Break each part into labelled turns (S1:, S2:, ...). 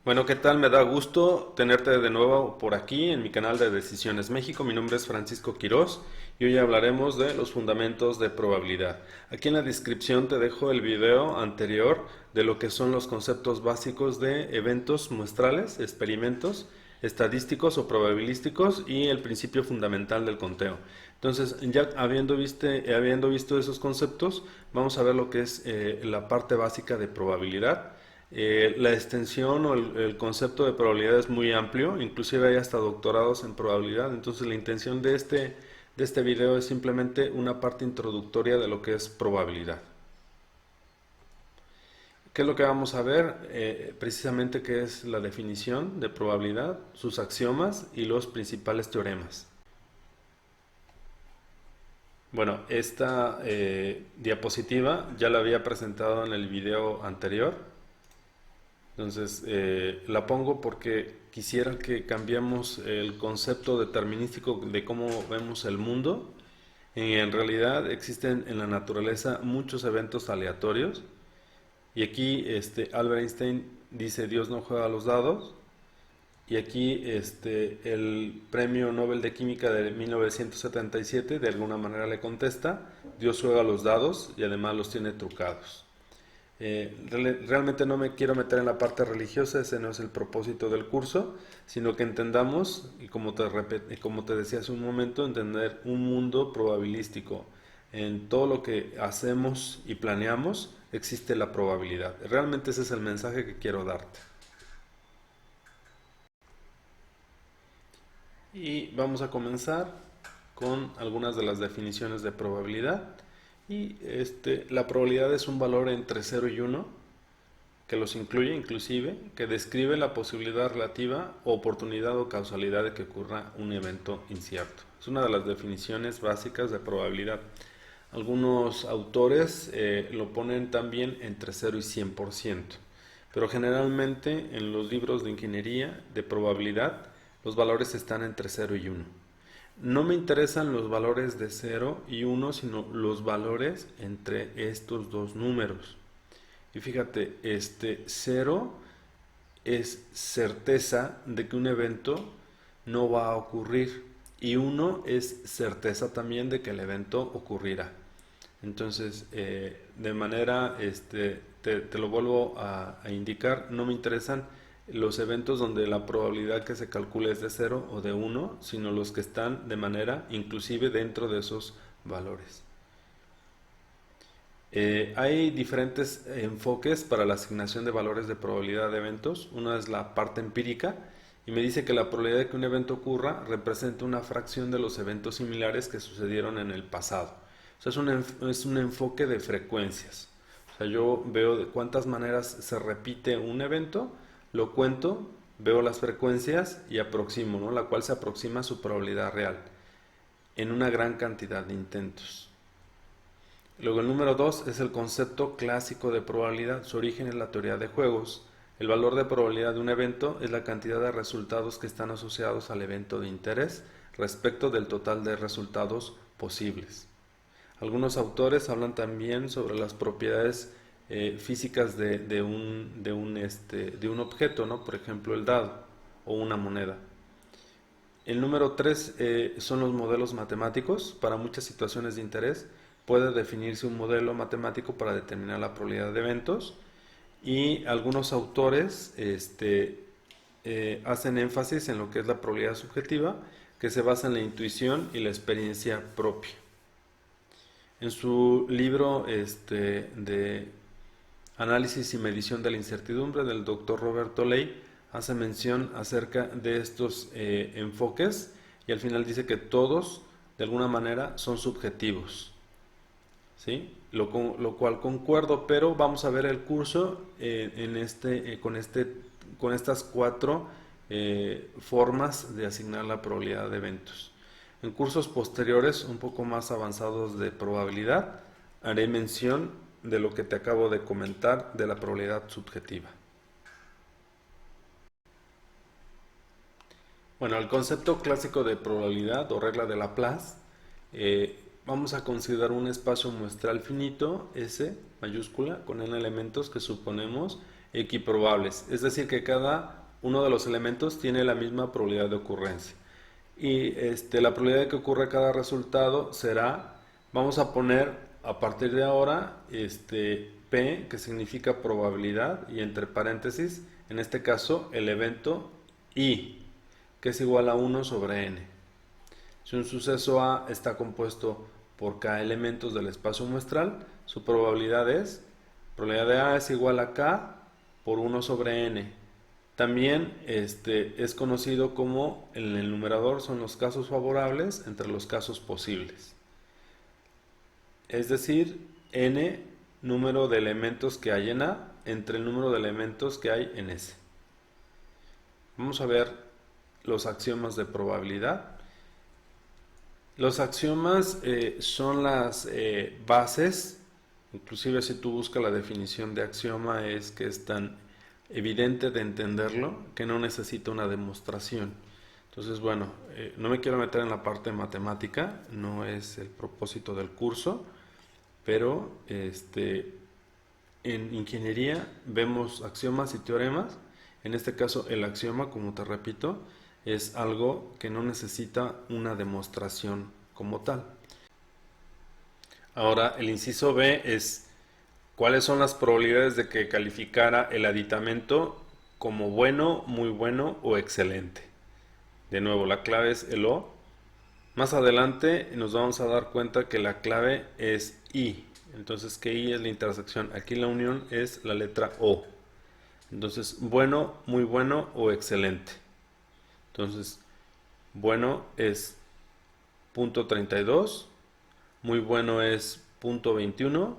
S1: Bueno, ¿qué tal? Me da gusto tenerte de nuevo por aquí en mi canal de Decisiones México. Mi nombre es Francisco Quirós y hoy hablaremos de los fundamentos de probabilidad. Aquí en la descripción te dejo el video anterior de lo que son los conceptos básicos de eventos muestrales, experimentos, estadísticos o probabilísticos y el principio fundamental del conteo. Entonces, ya habiendo visto esos conceptos, vamos a ver lo que es la parte básica de probabilidad. La extensión o el concepto de probabilidad es muy amplio, inclusive hay hasta doctorados en probabilidad, entonces la intención de este video es simplemente una parte introductoria de lo que es probabilidad. ¿Qué es lo que vamos a ver? Precisamente qué es la definición de probabilidad, sus axiomas y los principales teoremas. Bueno, esta diapositiva ya la había presentado en el video anterior. Entonces, la pongo porque quisiera que cambiemos el concepto determinístico de cómo vemos el mundo. En realidad existen en la naturaleza muchos eventos aleatorios. Y aquí Albert Einstein dice Dios no juega a los dados. Y aquí el Premio Nobel de Química de 1977 de alguna manera le contesta, Dios juega a los dados y además los tiene trucados. Realmente no me quiero meter en la parte religiosa, ese no es el propósito del curso, sino que entendamos, y como te decía hace un momento, entender un mundo probabilístico. En todo lo que hacemos y planeamos existe la probabilidad. Realmente ese es el mensaje que quiero darte. Y vamos a comenzar con algunas de las definiciones de probabilidad. Y la probabilidad es un valor entre 0 y 1 que los incluye inclusive, que describe la posibilidad relativa, oportunidad o causalidad de que ocurra un evento incierto. Es una de las definiciones básicas de probabilidad. Algunos autores lo ponen también entre 0 y 100%, pero generalmente en los libros de ingeniería de probabilidad los valores están entre 0 y 1. No me interesan los valores de 0 y 1, sino los valores entre estos dos números. Y fíjate, 0 es certeza de que un evento no va a ocurrir y 1 es certeza también de que el evento ocurrirá. Entonces, de manera, te lo vuelvo a indicar, no me interesan los eventos donde la probabilidad que se calcula es de 0 o de 1, sino los que están de manera inclusive dentro de esos valores. Hay diferentes enfoques para la asignación de valores de probabilidad de eventos. Una es la parte empírica y me dice que la probabilidad de que un evento ocurra representa una fracción de los eventos similares que sucedieron en el pasado. O sea, es un enfoque de frecuencias. O sea, yo veo de cuántas maneras se repite un evento, lo cuento, veo las frecuencias y aproximo, ¿no? La cual se aproxima a su probabilidad real en una gran cantidad de intentos. Luego el número 2 es el concepto clásico de probabilidad. Su origen es la teoría de juegos. El valor de probabilidad de un evento es la cantidad de resultados que están asociados al evento de interés respecto del total de resultados posibles. Algunos autores hablan también sobre las propiedades físicas de un objeto, ¿no? Por ejemplo, el dado o una moneda. El número 3 son los modelos matemáticos. Para muchas situaciones de interés puede definirse un modelo matemático para determinar la probabilidad de eventos y algunos autores hacen énfasis en lo que es la probabilidad subjetiva, que se basa en la intuición y la experiencia propia. En su libro de Análisis y medición de la incertidumbre del doctor Roberto Ley hace mención acerca de estos enfoques y al final dice que todos de alguna manera son subjetivos, ¿sí? Lo cual concuerdo, pero vamos a ver el curso con estas cuatro formas de asignar la probabilidad de eventos. En cursos posteriores, un poco más avanzados de probabilidad, haré mención de lo que te acabo de comentar de la probabilidad subjetiva. Bueno, el concepto clásico de probabilidad o regla de Laplace, vamos a considerar un espacio muestral finito, S mayúscula, con n elementos que suponemos equiprobables, es decir, que cada uno de los elementos tiene la misma probabilidad de ocurrencia. Y la probabilidad de que ocurra cada resultado será, vamos a poner a partir de ahora, P, que significa probabilidad, y entre paréntesis, en este caso, el evento I, que es igual a 1 sobre n. Si un suceso A está compuesto por K elementos del espacio muestral, su probabilidad de A es igual a K por 1 sobre n. También es conocido como, en el numerador son los casos favorables entre los casos posibles. Es decir, n número de elementos que hay en A entre el número de elementos que hay en S. Vamos a ver los axiomas de probabilidad. Los axiomas son las bases. Inclusive si tú buscas la definición de axioma, es que es tan evidente de entenderlo que no necesita una demostración. Entonces, bueno, no me quiero meter en la parte matemática, no es el propósito del curso, pero en ingeniería vemos axiomas y teoremas. En este caso, el axioma, como te repito, es algo que no necesita una demostración como tal. Ahora, el inciso B es: ¿cuáles son las probabilidades de que calificara el aditamento como bueno, muy bueno o excelente? De nuevo, la clave es el O. Más adelante nos vamos a dar cuenta que la clave es I. Entonces, que I es la intersección. Aquí la unión es la letra O. Entonces, bueno, muy bueno o excelente. Entonces, bueno es .32, muy bueno es .21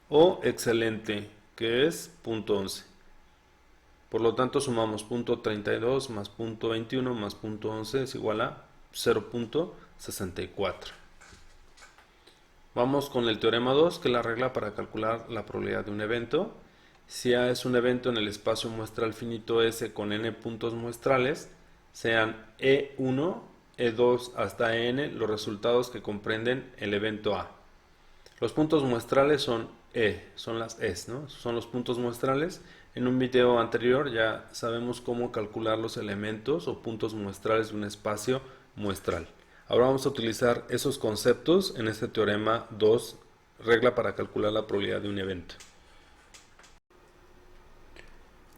S1: o excelente, que es .11. Por lo tanto, sumamos .32 más .21 más .11 es igual a 0.64. Vamos con el teorema 2, que es la regla para calcular la probabilidad de un evento. Si A es un evento en el espacio muestral finito S con n puntos muestrales, sean E1, E2 hasta n los resultados que comprenden el evento A. Los puntos muestrales son son las Es, ¿no? Son los puntos muestrales. En un video anterior ya sabemos cómo calcular los elementos o puntos muestrales de un espacio muestral. Ahora vamos a utilizar esos conceptos en este teorema 2, regla para calcular la probabilidad de un evento.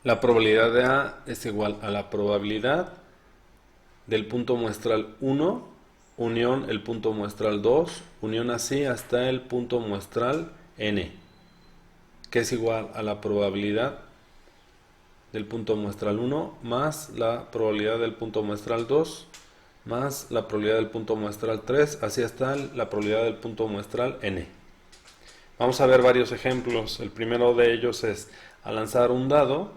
S1: La probabilidad de A es igual a la probabilidad del punto muestral 1 unión el punto muestral 2 unión así hasta el punto muestral n, que es igual a la probabilidad del punto muestral 1 más la probabilidad del punto muestral 2 más la probabilidad del punto muestral 3, así hasta la probabilidad del punto muestral n. Vamos a ver varios ejemplos. El primero de ellos es: al lanzar un dado,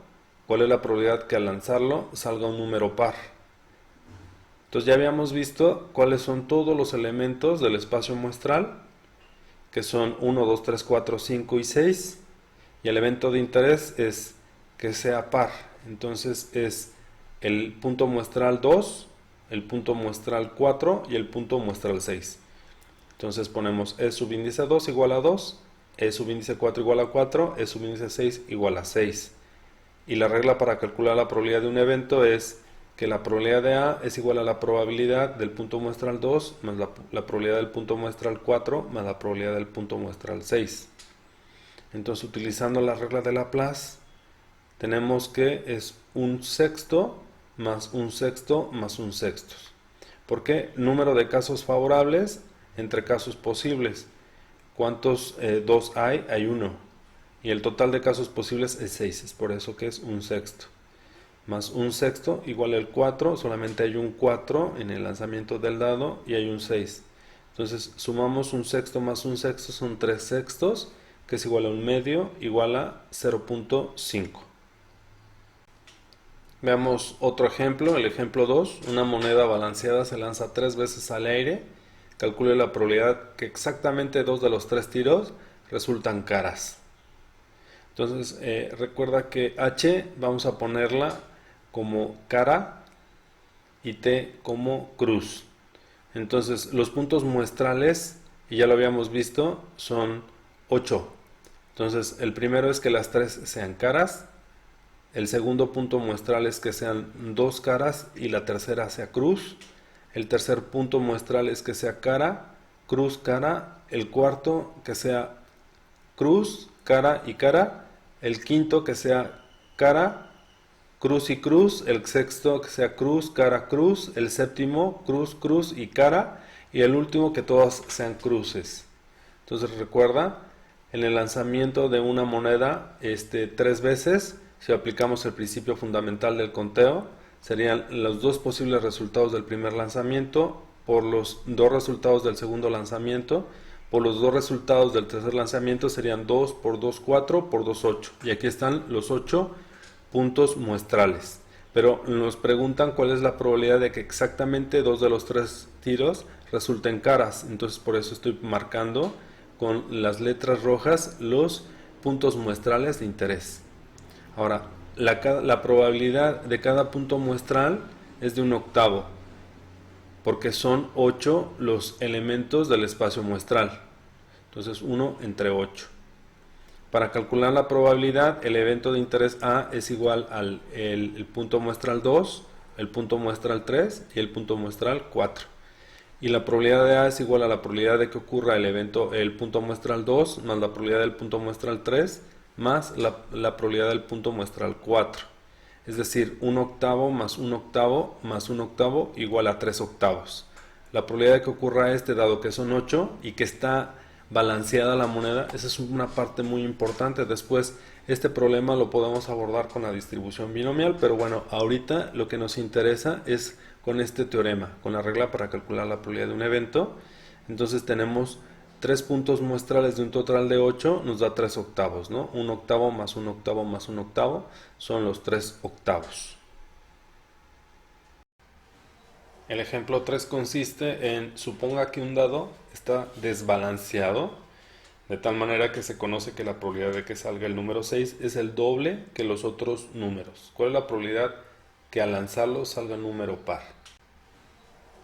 S1: ¿cuál es la probabilidad que al lanzarlo salga un número par? Entonces ya habíamos visto cuáles son todos los elementos del espacio muestral, que son 1, 2, 3, 4, 5 y 6, y el evento de interés es que sea par. Entonces es el punto muestral 2, el punto muestral 4 y el punto muestral 6. Entonces ponemos E subíndice 2 igual a 2, E subíndice 4 igual a 4, E subíndice 6 igual a 6. Y la regla para calcular la probabilidad de un evento es que la probabilidad de A es igual a la probabilidad del punto muestral 2 más la probabilidad del punto muestral 4 más la probabilidad del punto muestral 6. Entonces, utilizando la regla de Laplace, tenemos que es un sexto más un sexto más un sexto. ¿Por qué? Número de casos favorables entre casos posibles. ¿Cuántos 2 hay? Hay 1. Y el total de casos posibles es 6. Es por eso que es un sexto. Más un sexto igual al 4. Solamente hay un 4 en el lanzamiento del dado y hay un 6. Entonces sumamos un sexto más un sexto, son 3 sextos, que es igual a un medio, igual a 0.5. Veamos otro ejemplo, el ejemplo 2. Una moneda balanceada se lanza 3 veces al aire. Calcule la probabilidad que exactamente 2 de los 3 tiros resultan caras. Entonces, recuerda que H vamos a ponerla como cara y T como cruz. Entonces, los puntos muestrales, y ya lo habíamos visto, son 8. Entonces, el primero es que las 3 sean caras. El segundo punto muestral es que sean dos caras y la tercera sea cruz. El tercer punto muestral es que sea cara, cruz, cara. El cuarto que sea cruz, cara y cara. El quinto que sea cara, cruz y cruz. El sexto que sea cruz, cara, cruz. El séptimo cruz, cruz y cara. Y el último que todas sean cruces. Entonces recuerda, en el lanzamiento de una moneda 3 veces, si aplicamos el principio fundamental del conteo, serían los dos posibles resultados del primer lanzamiento por los dos resultados del segundo lanzamiento, por los dos resultados del tercer lanzamiento serían 2 por 2, 4 por 2, 8. Y aquí están los 8 puntos muestrales. Pero nos preguntan cuál es la probabilidad de que exactamente 2 de los 3 tiros resulten caras. Entonces por eso estoy marcando con las letras rojas los puntos muestrales de interés. Ahora, la probabilidad de cada punto muestral es de 1/8, porque son 8 los elementos del espacio muestral. Entonces 1 entre 8. Para calcular la probabilidad, el evento de interés A es igual al el punto muestral 2, el punto muestral 3 y el punto muestral 4. Y la probabilidad de A es igual a la probabilidad de que ocurra el punto muestral 2 más la probabilidad del punto muestral 3 más la probabilidad del punto muestral 4. Es decir, 1/8 más 1/8 más 1/8 igual a 3/8. La probabilidad de que ocurra dado que son 8 y que está balanceada la moneda, esa es una parte muy importante. Después este problema lo podemos abordar con la distribución binomial, pero bueno, ahorita lo que nos interesa es con este teorema, con la regla para calcular la probabilidad de un evento. Entonces tenemos 3 puntos muestrales de un total de 8, nos da 3/8, ¿no? 1/8 más 1/8 más 1/8 son los 3/8. El ejemplo 3 consiste en: suponga que un dado está desbalanceado, de tal manera que se conoce que la probabilidad de que salga el número 6 es el doble que los otros números. ¿Cuál es la probabilidad que al lanzarlo salga un número par?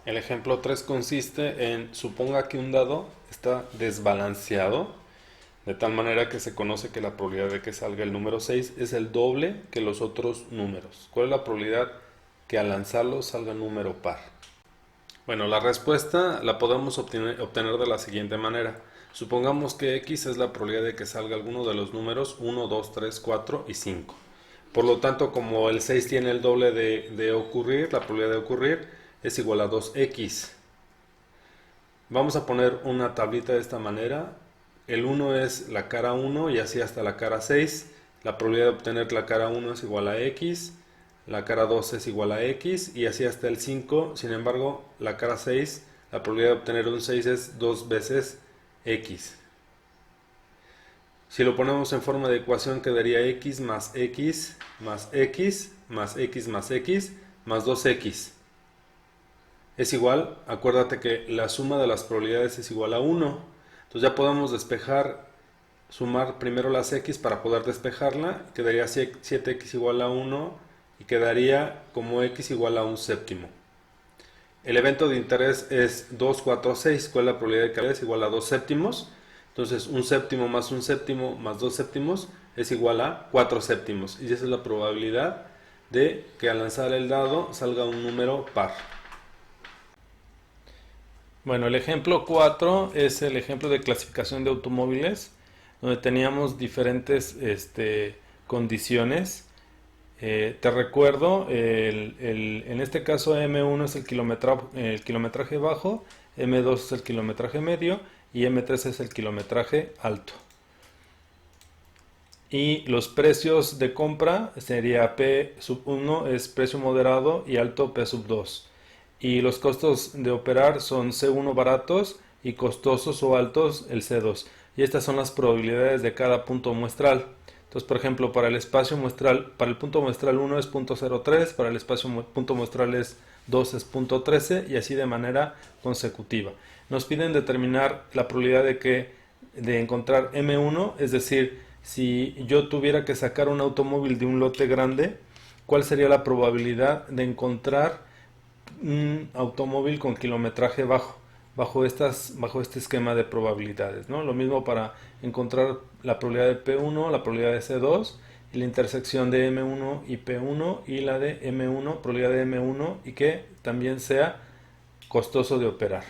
S1: El ejemplo 3 consiste en: suponga que un dado está desbalanceado, de tal manera que se conoce que la probabilidad de que salga el número 6 es el doble que los otros números. ¿Cuál es la probabilidad que al lanzarlo salga un número par? Bueno, la respuesta la podemos obtener de la siguiente manera. Supongamos que X es la probabilidad de que salga alguno de los números 1, 2, 3, 4 y 5. Por lo tanto, como el 6 tiene el doble de ocurrir, la probabilidad de ocurrir es igual a 2X. Vamos a poner una tablita de esta manera. El 1 es la cara 1 y así hasta la cara 6. La probabilidad de obtener la cara 1 es igual a X. La cara 2 es igual a X y así hasta el 5. Sin embargo, la cara 6, la probabilidad de obtener un 6 es 2 veces X. Si lo ponemos en forma de ecuación, quedaría X más X más X más X más X más 2X. Es igual, acuérdate que la suma de las probabilidades es igual a 1. Entonces ya podemos sumar primero las X para poder despejarla. Quedaría 7X igual a 1 y quedaría como X igual a un séptimo. El evento de interés es 2, 4, 6. ¿Cuál es la probabilidad de que es igual a 2 séptimos? Entonces un séptimo más 2 séptimos es igual a 4 séptimos. Y esa es la probabilidad de que al lanzar el dado salga un número par. Bueno, el ejemplo 4 es el ejemplo de clasificación de automóviles, donde teníamos diferentes condiciones. Te recuerdo, en este caso M1 es el kilometraje bajo, M2 es el kilometraje medio y M3 es el kilometraje alto. Y los precios de compra sería P sub 1 es precio moderado y alto P sub 2. Y los costos de operar son C1 baratos y costosos o altos el C2. Y estas son las probabilidades de cada punto muestral. Entonces, por ejemplo, para el espacio muestral, para el punto muestral 1 es 0.03, para el punto muestral 2 es 0.13 y así de manera consecutiva. Nos piden determinar la probabilidad de encontrar M1, es decir, si yo tuviera que sacar un automóvil de un lote grande, ¿cuál sería la probabilidad de encontrar un automóvil con kilometraje bajo este esquema de probabilidades, ¿no? Lo mismo para encontrar la probabilidad de P1, la probabilidad de C2 y y la intersección de M1 y P1 y la de M1, probabilidad de M1 y que también sea costoso de operar.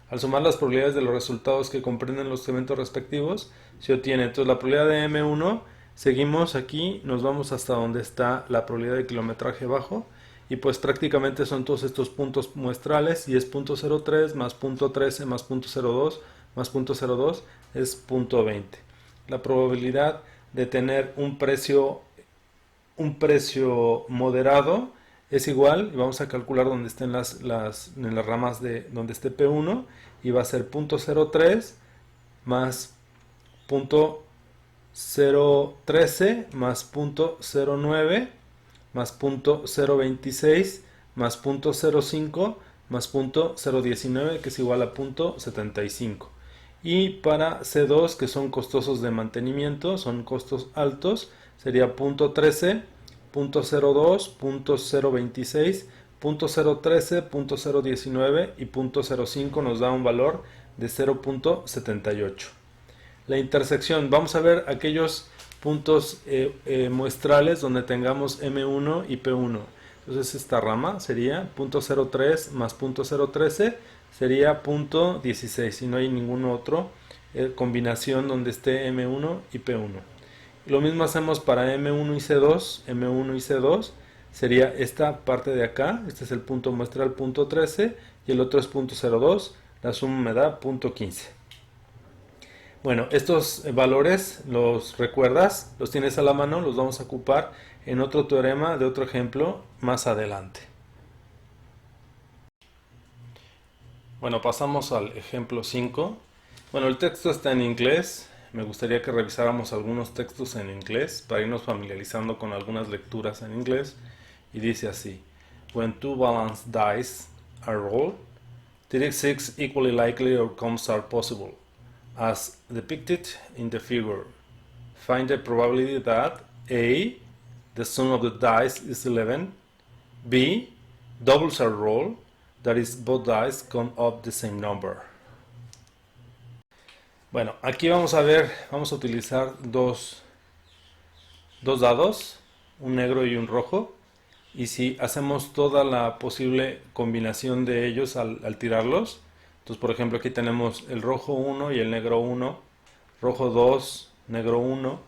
S1: Al sumar las probabilidades de los resultados que comprenden los eventos respectivos, se obtiene entonces la probabilidad de M1. Seguimos aquí, nos vamos hasta donde está la probabilidad de kilometraje bajo y pues prácticamente son todos estos puntos muestrales y es 0.03 más 0.13 más 0.02 más 0.02 es 0.20. La probabilidad de tener un precio moderado es igual, y vamos a calcular donde estén en las ramas de donde esté P1 y va a ser 0.03 más 0.013 más 0.09 más 0.026 más 0.05 más 0.019 que es igual a 0.75. Y para C2, que son costosos de mantenimiento, son costos altos, sería 0.13, 0.02, 0.026, 0.013, 0.019 y 0.05 nos da un valor de 0.78. La intersección, vamos a ver aquellos puntos muestrales donde tengamos M1 y P1. Entonces esta rama sería 0.03 más 0.013 sería 0.16 y no hay ningún otro combinación donde esté M1 y P1. Lo mismo hacemos para M1 y C2. M1 y C2 sería esta parte de acá. Este es el punto muestral 0.13 y el otro es 0.02. La suma me da 0.15. Bueno, estos valores los recuerdas, los tienes a la mano, los vamos a ocupar en otro teorema de otro ejemplo más adelante. Bueno, pasamos al ejemplo 5. Bueno, el texto está en inglés. Me gustaría que revisáramos algunos textos en inglés para irnos familiarizando con algunas lecturas en inglés. Y dice así: When two balanced dice are rolled, 36 equally likely outcomes are possible, as depicted in the figure. Find the probability that A, the sum of the dice is 11, B, doubles are rolled, that is, both dice come up the same number. Bueno, aquí vamos a utilizar dos dados, un negro y un rojo, y si hacemos toda la posible combinación de ellos al tirarlos, entonces por ejemplo aquí tenemos el rojo 1 y el negro 1, rojo 2, negro 1,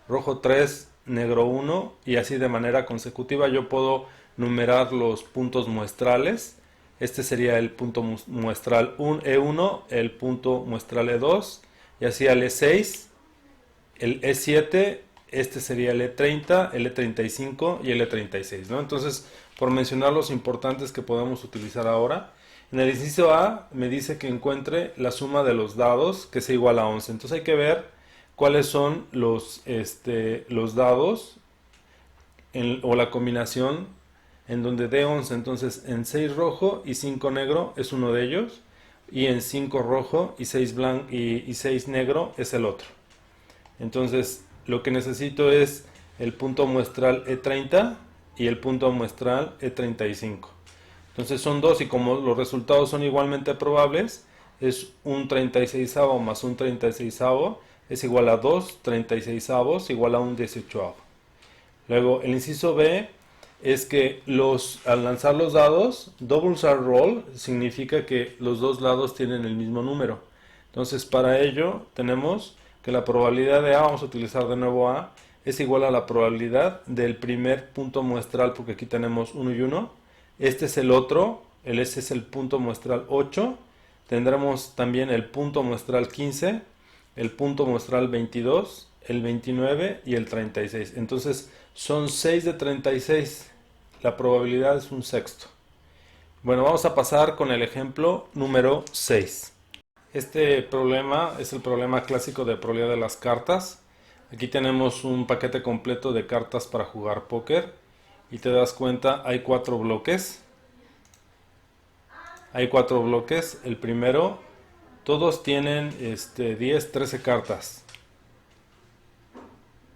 S1: rojo 3, negro 1, y así de manera consecutiva yo puedo numerar los puntos muestrales. Este sería el punto muestral E1, el punto muestral E2, y así el E6, el E7, este sería el E30, el E35 y el E36, ¿no? Entonces, por mencionar los importantes que podemos utilizar ahora, en el inciso A me dice que encuentre la suma de los dados que sea igual a 11. Entonces hay que ver cuáles son los dados o la combinación en donde dé 11. Entonces en 6 rojo y 5 negro es uno de ellos, y en 5 rojo y 6 blanco y 6 negro es el otro. Entonces lo que necesito es el punto muestral E30 y el punto muestral E35. Entonces son dos, y como los resultados son igualmente probables, es un 36avo más un 36avo es igual a 2 36avos igual a un 18avo. Luego el inciso B es que al lanzar los dados, doubles are roll, significa que los dos lados tienen el mismo número. Entonces para ello tenemos que la probabilidad de A, vamos a utilizar de nuevo A, es igual a la probabilidad del primer punto muestral, porque aquí tenemos 1 y 1. Este es el otro, ese es el punto muestral 8. Tendremos también el punto muestral 15, el punto muestral 22, el 29 y el 36. Entonces son 6 de 36. La probabilidad es un sexto. Bueno, vamos a pasar con el ejemplo número 6. Este problema es el problema clásico de probabilidad de las cartas. Aquí tenemos un paquete completo de cartas para jugar póker. Y te das cuenta, hay 4 bloques. Hay 4 bloques. El primero, todos tienen 10, 13 cartas.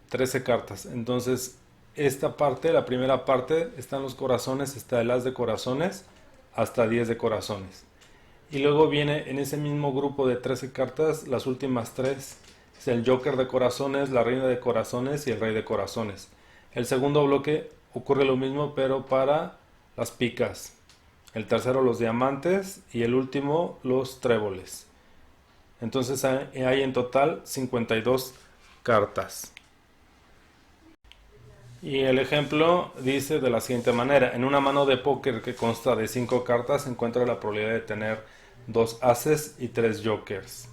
S1: 13 cartas. Entonces, esta parte, la primera parte, están los corazones, está el as de corazones, hasta 10 de corazones. Y luego viene en ese mismo grupo de 13 cartas, las últimas 3 Es el Joker de corazones, la reina de corazones y el rey de corazones. El segundo bloque ocurre lo mismo, pero para las picas. El tercero los diamantes y el último los tréboles. Entonces hay en total 52 cartas. Y el ejemplo dice de la siguiente manera: en una mano de póker que consta de 5 cartas se encuentra la probabilidad de tener 2 ases y 3 jokers.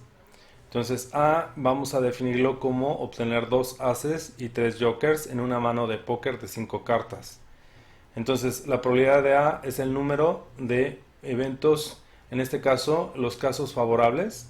S1: Entonces A vamos a definirlo como obtener 2 ases y 3 jokers en una mano de póker de 5 cartas. Entonces la probabilidad de A es el número de eventos, en este caso los casos favorables,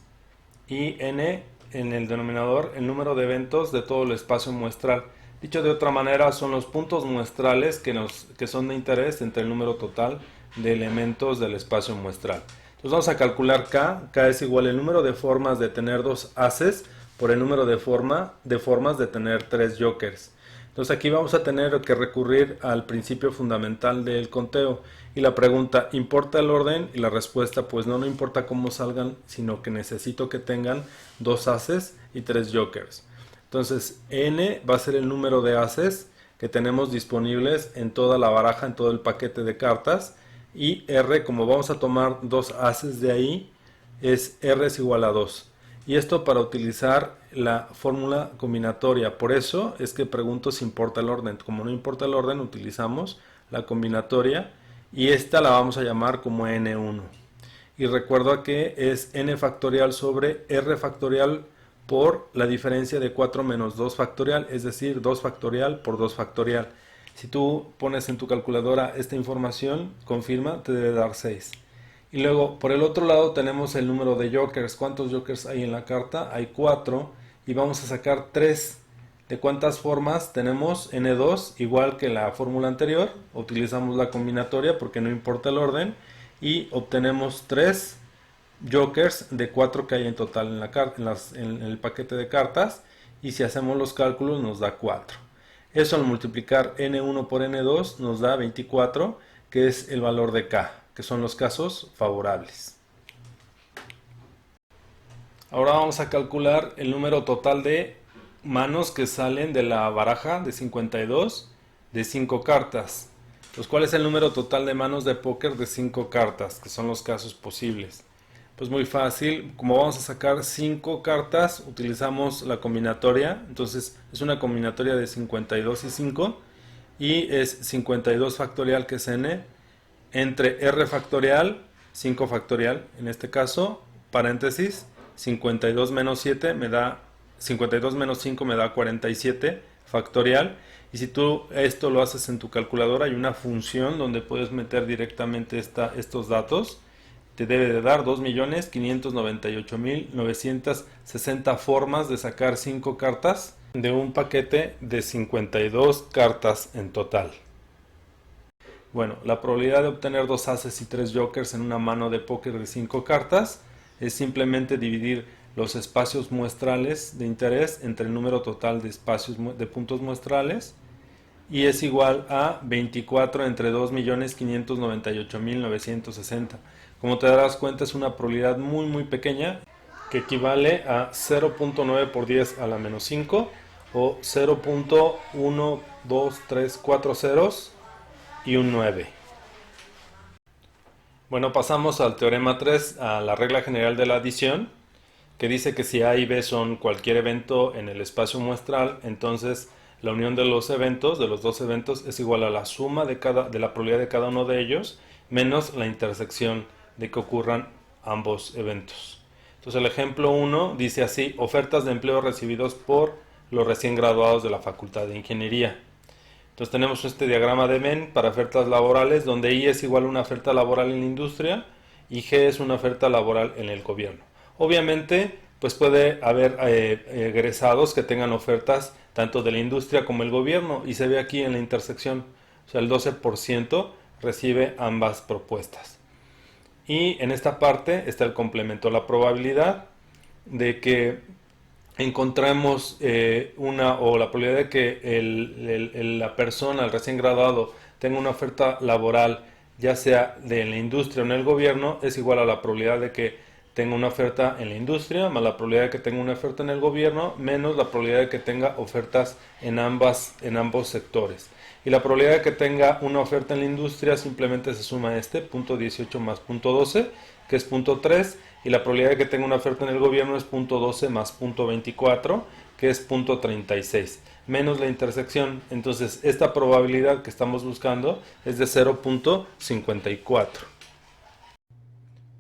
S1: y N en el denominador el número de eventos de todo el espacio muestral. Dicho de otra manera, son los puntos muestrales que son de interés entre el número total de elementos del espacio muestral. Entonces vamos a calcular K. K es igual al número de formas de tener 2 ases por el número de formas de tener 3 jokers. Entonces aquí vamos a tener que recurrir al principio fundamental del conteo. Y la pregunta, ¿importa el orden? Y la respuesta, pues no importa cómo salgan, sino que necesito que tengan 2 ases y 3 jokers. Entonces N va a ser el número de ases que tenemos disponibles en toda la baraja, en todo el paquete de cartas. Y R, como vamos a tomar 2 ases de ahí, es R es igual a 2. Y esto para utilizar la fórmula combinatoria. Por eso es que pregunto si importa el orden. Como no importa el orden, utilizamos la combinatoria y esta la vamos a llamar como N1. Y recuerda que es N factorial sobre R factorial por la diferencia de 4 menos 2 factorial, es decir, 2 factorial por 2 factorial. Si tú pones en tu calculadora esta información, confirma, te debe dar 6. Y luego, por el otro lado, tenemos el número de jokers. ¿Cuántos jokers hay en la carta? Hay 4 y vamos a sacar 3. ¿De cuántas formas? Tenemos N2, igual que la fórmula anterior. Utilizamos la combinatoria porque no importa el orden. Y obtenemos 3 jokers de 4 que hay en total en, en el paquete de cartas. Y si hacemos los cálculos nos da 4. Eso al multiplicar N1 por N2 nos da 24, que es el valor de K, que son los casos favorables. Ahora vamos a calcular el número total de manos que salen de la baraja de 52 de 5 cartas. Pues, ¿cuál es el número total de manos de póker de 5 cartas? Que son los casos posibles. Pues muy fácil, como vamos a sacar 5 cartas, utilizamos la combinatoria. Entonces es una combinatoria de 52 y 5 y es 52 factorial, que es N, entre R factorial, 5 factorial en este caso, paréntesis, 52 menos 7 me da 52 menos 5 me da 47 factorial. Y si tú esto lo haces en tu calculadora, hay una función donde puedes meter directamente estos datos. Te debe de dar 2.598.960 formas de sacar 5 cartas de un paquete de 52 cartas en total. Bueno, la probabilidad de obtener 2 ases y 3 jokers en una mano de póker de 5 cartas es simplemente dividir los espacios muestrales de interés entre el número total de espacios de puntos muestrales, y es igual a 24 entre 2.598.960. Como te darás cuenta, es una probabilidad muy pequeña, que equivale a 0.9 por 10 a la menos 5 o 0.1234 ceros y un 9. Bueno, pasamos al teorema 3, a la regla general de la adición, que dice que si A y B son cualquier evento en el espacio muestral, entonces la unión de los eventos, de los dos eventos, es igual a la suma de la probabilidad de cada uno de ellos menos la intersección de que ocurran ambos eventos. Entonces el ejemplo 1 dice así: ofertas de empleo recibidos por los recién graduados de la Facultad de Ingeniería. Entonces tenemos este diagrama de Venn para ofertas laborales, donde I es igual a una oferta laboral en la industria y G es una oferta laboral en el gobierno. Obviamente, pues puede haber egresados que tengan ofertas tanto de la industria como el gobierno, y se ve aquí en la intersección, o sea, el 12% recibe ambas propuestas. Y en esta parte está el complemento, la probabilidad de que encontremos la probabilidad de que la persona, el recién graduado, tenga una oferta laboral, ya sea de la industria o en el gobierno, es igual a la probabilidad de que tenga una oferta en la industria, más la probabilidad de que tenga una oferta en el gobierno, menos la probabilidad de que tenga ofertas en ambos sectores. Y la probabilidad de que tenga una oferta en la industria simplemente se suma este, punto 18 más punto 12, que es punto 3, y la probabilidad de que tenga una oferta en el gobierno es punto 12 más punto 24, que es punto 36, menos la intersección. Entonces, esta probabilidad que estamos buscando es de 0.54.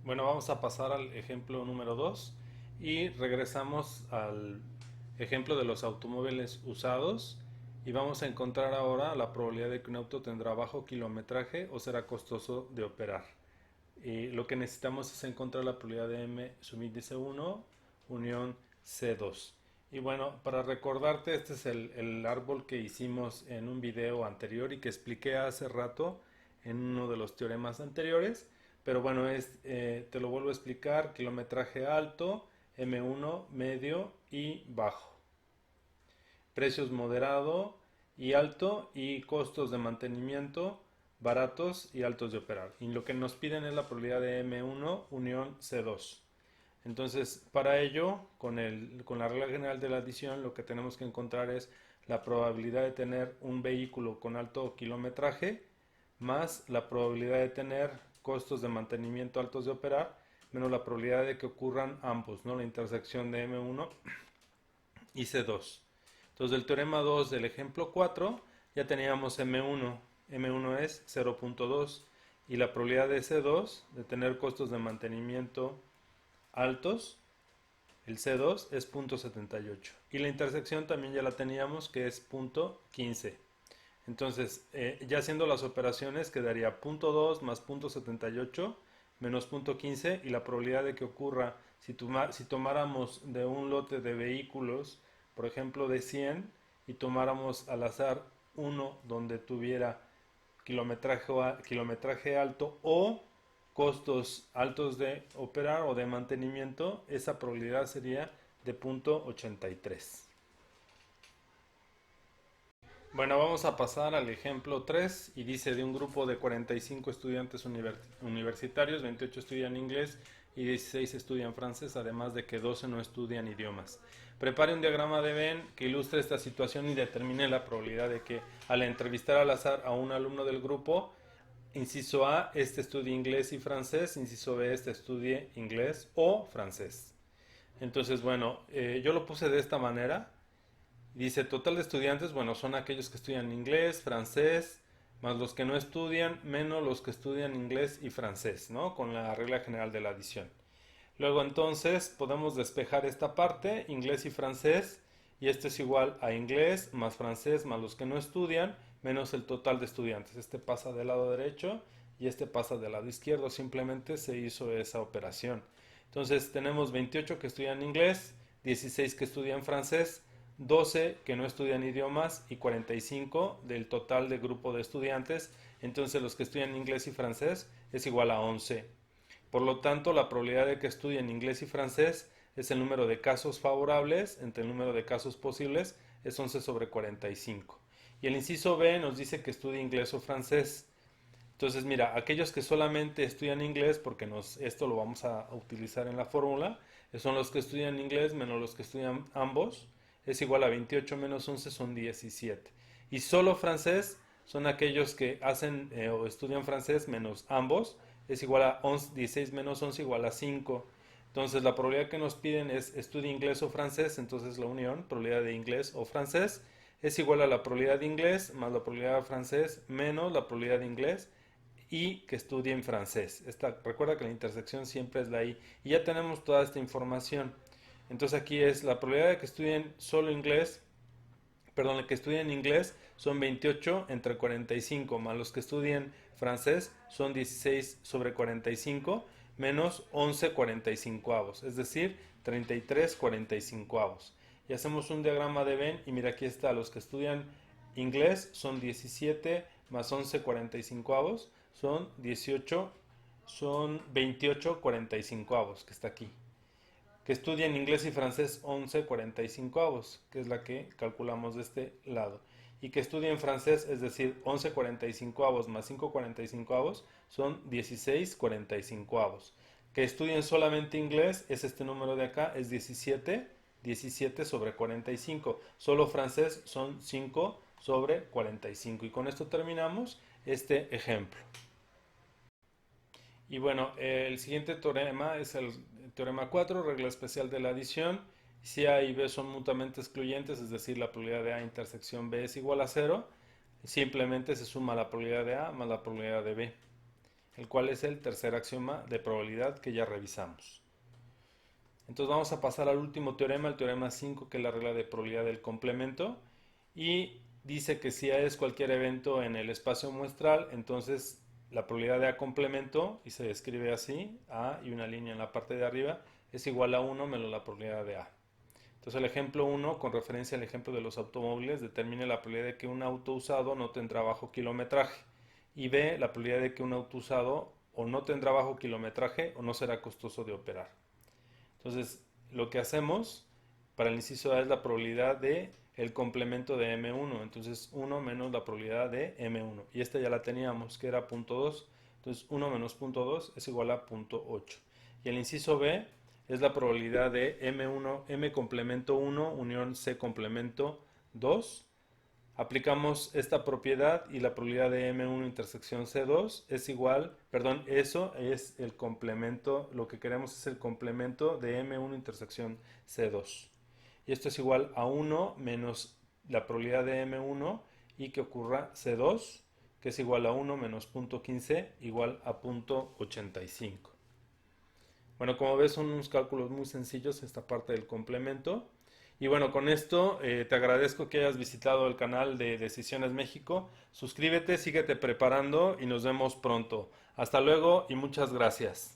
S1: Bueno, vamos a pasar al ejemplo número 2 y regresamos al ejemplo de los automóviles usados y vamos a encontrar ahora la probabilidad de que un auto tendrá bajo kilometraje o será costoso de operar. Y lo que necesitamos es encontrar la probabilidad de M subíndice 1 unión C2. Y bueno, para recordarte, este es el árbol que hicimos en un video anterior y que expliqué hace rato en uno de los teoremas anteriores. Pero bueno, te lo vuelvo a explicar: kilometraje alto, M1 medio y bajo. Precios moderado y alto, y costos de mantenimiento baratos y altos de operar. Y lo que nos piden es la probabilidad de M1 unión C2. Entonces, para ello, con la regla general de la adición, lo que tenemos que encontrar es la probabilidad de tener un vehículo con alto kilometraje más la probabilidad de tener costos de mantenimiento altos de operar, menos la probabilidad de que ocurran ambos, ¿no? La intersección de M1 y C2. Entonces, del teorema 2 del ejemplo 4 ya teníamos M1. M1 es 0.2 y la probabilidad de C2 de tener costos de mantenimiento altos, el C2 es 0.78. Y la intersección también ya la teníamos, que es 0.15. Entonces, ya haciendo las operaciones, quedaría 0.2 más 0.78 menos 0.15, y la probabilidad de que ocurra, si tomáramos de un lote de vehículos, por ejemplo de 100, y tomáramos al azar uno donde tuviera kilometraje alto o costos altos de operar o de mantenimiento, esa probabilidad sería de 0.83. Bueno, vamos a pasar al ejemplo 3 y dice: de un grupo de 45 estudiantes universitarios, 28 estudian inglés y 16 estudian francés, además de que 12 no estudian idiomas. Prepare un diagrama de Venn que ilustre esta situación y determine la probabilidad de que, al entrevistar al azar a un alumno del grupo, inciso A, este estudie inglés y francés; inciso B, este estudie inglés o francés. Entonces, bueno, yo lo puse de esta manera. Dice: total de estudiantes, bueno, son aquellos que estudian inglés, francés, más los que no estudian, menos los que estudian inglés y francés, ¿no? Con la regla general de la adición. Luego, entonces, podemos despejar esta parte, inglés y francés, y esto es igual a inglés más francés más los que no estudian, menos el total de estudiantes. Este pasa del lado derecho y este pasa del lado izquierdo, simplemente se hizo esa operación. Entonces, tenemos 28 que estudian inglés, 16 que estudian francés, 12 que no estudian idiomas y 45 del total de grupo de estudiantes. Entonces, los que estudian inglés y francés es igual a 11. Por lo tanto, la probabilidad de que estudien inglés y francés es el número de casos favorables entre el número de casos posibles, es 11 sobre 45. Y el inciso B nos dice que estudie inglés o francés. Entonces, mira, aquellos que solamente estudian inglés, porque esto lo vamos a utilizar en la fórmula, son los que estudian inglés menos los que estudian ambos, es igual a 28 menos 11 son 17. Y solo francés son aquellos que hacen o estudian francés menos ambos, es igual a 16 menos 11 igual a 5. Entonces, la probabilidad que nos piden es estudie inglés o francés. Entonces, la unión, probabilidad de inglés o francés, es igual a la probabilidad de inglés más la probabilidad de francés menos la probabilidad de inglés y que estudien francés. Recuerda que la intersección siempre es la I. Y ya tenemos toda esta información. Entonces, aquí es la probabilidad de que estudien solo inglés, perdón, que estudien inglés son 28 entre 45, más los que estudien francés son 16 sobre 45 menos 11 45, es decir, 33 45. Y hacemos un diagrama de Venn y mira, aquí está: los que estudian inglés son 17 más 11 45 son 18, son 28 45, que está aquí. Que estudian inglés y francés 11 45, que es la que calculamos de este lado. Y que estudien francés, es decir, 11 45 más 5 45 son 16 45. que estudien solamente inglés es este número de acá, es 17, 17 sobre 45. Solo francés son 5 sobre 45. Y con esto terminamos este ejemplo. Y bueno, el siguiente teorema es el teorema 4, regla especial de la adición. Si A y B son mutuamente excluyentes, es decir, la probabilidad de A intersección B es igual a 0, simplemente se suma la probabilidad de A más la probabilidad de B, el cual es el tercer axioma de probabilidad que ya revisamos. Entonces vamos a pasar al último teorema, el teorema 5, que es la regla de probabilidad del complemento. Y dice que si A es cualquier evento en el espacio muestral, entonces la probabilidad de A complemento, y se describe así, A y una línea en la parte de arriba, es igual a 1 menos la probabilidad de A. Entonces el ejemplo 1, con referencia al ejemplo de los automóviles, determina la probabilidad de que un auto usado no tendrá bajo kilometraje. Y B, la probabilidad de que un auto usado o no tendrá bajo kilometraje o no será costoso de operar. Entonces, lo que hacemos para el inciso A es la probabilidad de el complemento de M1. Entonces, 1 menos la probabilidad de M1. Y esta ya la teníamos, que era 0.2. Entonces, 1 menos 0.2 es igual a 0.8. Y el inciso B es la probabilidad de M1, M complemento 1 unión C complemento 2. Aplicamos esta propiedad y la probabilidad de M1 intersección C2 es igual, perdón, eso es el complemento, lo que queremos es el complemento de M1 intersección C2. Y esto es igual a 1 menos la probabilidad de M1 y que ocurra C2, que es igual a 1 menos 0.15 igual a 0.85. Bueno, como ves son unos cálculos muy sencillos esta parte del complemento. Y bueno, con esto te agradezco que hayas visitado el canal de Decisiones México. Suscríbete, síguete preparando y nos vemos pronto. Hasta luego y muchas gracias.